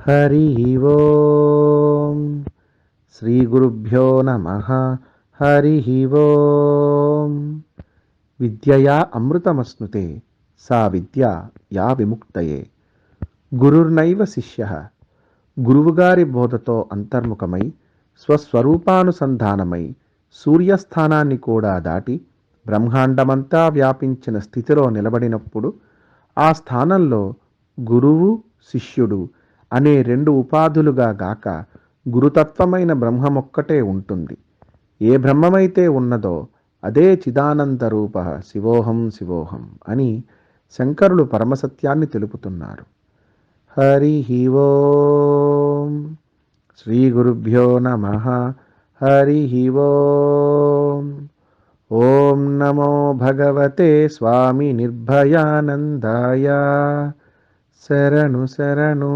హరి ఓం. శ్రీ గురుభ్యో నమః. హరి ఓం. విద్యయా అమృతమశ్నుతే సా విద్య యా విముక్తయే. గురుర్నైవ శిష్యః. గురువుగారి బోధతో అంతర్ముఖమై స్వస్వరూపానుసంధానమై సూర్యస్థానాన్ని కూడా దాటి బ్రహ్మాండమంతా వ్యాపించిన స్థితిలో నిలబడినప్పుడు ఆ స్థానంలో గురువు శిష్యుడు అనే రెండు ఉపాధులుగా గాక గురుతత్వమైన బ్రహ్మమొక్కటే ఉంటుంది. ఏ బ్రహ్మమైతే ఉన్నదో అదే చిదానంద రూప శివోహం శివోహం అని శంకరులు పరమసత్యాన్ని తెలుపుతున్నారు. హరి ఓం. శ్రీ గురుభ్యో నమః. హరి ఓం. ఓం నమో భగవతే స్వామి నిర్భయానందాయ. శరణు శరణు.